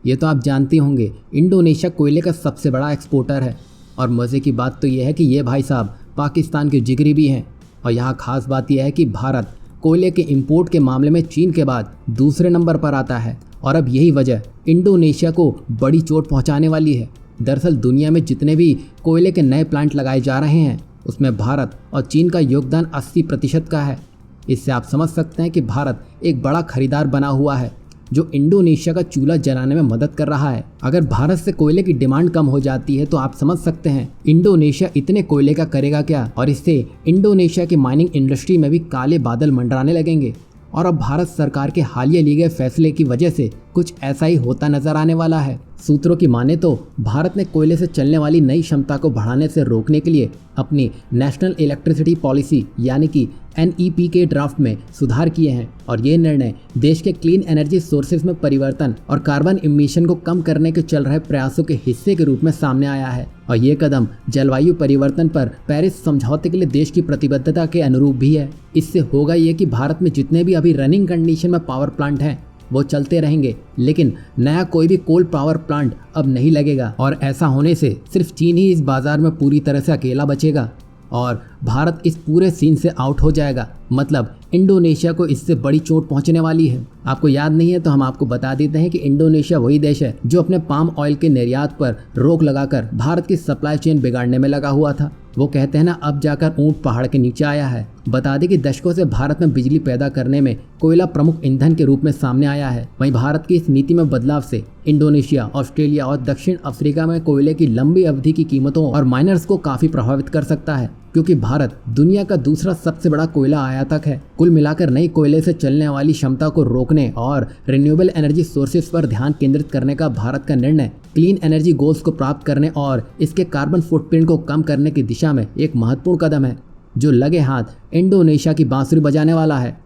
ये तो आप जानते होंगे, इंडोनेशिया कोयले का सबसे बड़ा एक्सपोर्टर है। और मज़े की बात तो यह है कि ये भाई साहब पाकिस्तान के जिगरी भी हैं। और यहाँ खास बात यह है कि भारत कोयले के इंपोर्ट के मामले में चीन के बाद दूसरे नंबर पर आता है। और अब यही वजह इंडोनेशिया को बड़ी चोट पहुँचाने वाली है। दरअसल दुनिया में जितने भी कोयले के नए प्लांट लगाए जा रहे हैं उसमें भारत और चीन का योगदान 80% का है। इससे आप समझ सकते हैं कि भारत एक बड़ा खरीदार बना हुआ है जो इंडोनेशिया का चूल्हा जलाने में मदद कर रहा है। अगर भारत से कोयले की डिमांड कम हो जाती है तो आप समझ सकते हैं इंडोनेशिया इतने कोयले का करेगा क्या। और इससे इंडोनेशिया की माइनिंग इंडस्ट्री में भी काले बादल मंडराने लगेंगे। और अब भारत सरकार के हालिया लिए गए फैसले की वजह से कुछ ऐसा ही होता नजर आने वाला है। सूत्रों की माने तो भारत ने कोयले से चलने वाली नई क्षमता को बढ़ाने से रोकने के लिए अपनी नेशनल इलेक्ट्रिसिटी पॉलिसी यानी कि NEP के ड्राफ्ट में सुधार किए हैं। और ये निर्णय देश के क्लीन एनर्जी सोर्सेज में परिवर्तन और कार्बन इमिशन को कम करने के चल रहे प्रयासों के हिस्से के रूप में सामने आया है। और ये कदम जलवायु परिवर्तन पर पेरिस समझौते के लिए देश की प्रतिबद्धता के अनुरूप भी है। इससे होगा ये कि भारत में जितने भी अभी रनिंग कंडीशन में पावर प्लांट हैं वो चलते रहेंगे, लेकिन नया कोई भी कोल पावर प्लांट अब नहीं लगेगा। और ऐसा होने से सिर्फ चीन ही इस बाजार में पूरी तरह से अकेला बचेगा और भारत इस पूरे सीन से आउट हो जाएगा। मतलब इंडोनेशिया को इससे बड़ी चोट पहुंचने वाली है। आपको याद नहीं है तो हम आपको बता देते हैं कि इंडोनेशिया वही देश है जो अपने पाम ऑयल के निर्यात पर रोक लगाकर भारत की सप्लाई चेन बिगाड़ने में लगा हुआ था। वो कहते हैं ना, अब जाकर ऊंट पहाड़ के नीचे आया है। बता दें कि दशकों से भारत में बिजली पैदा करने में कोयला प्रमुख ईंधन के रूप में सामने आया है। वहीं भारत की इस नीति में बदलाव से इंडोनेशिया, ऑस्ट्रेलिया और दक्षिण अफ्रीका में कोयले की लंबी अवधि की कीमतों और माइनर्स को काफी प्रभावित कर सकता है, क्योंकि भारत दुनिया का दूसरा सबसे बड़ा कोयला आयातक है। कुल मिलाकर नई कोयले से चलने वाली क्षमता को रोकने और रिन्यूएबल एनर्जी सोर्सेज पर ध्यान केंद्रित करने का भारत का निर्णय क्लीन एनर्जी गोल्स को प्राप्त करने और इसके कार्बन फुटप्रिंट को कम करने की दिशा में एक महत्वपूर्ण कदम है जो लगे हाथ इंडोनेशिया की बांसुरी बजाने वाला है।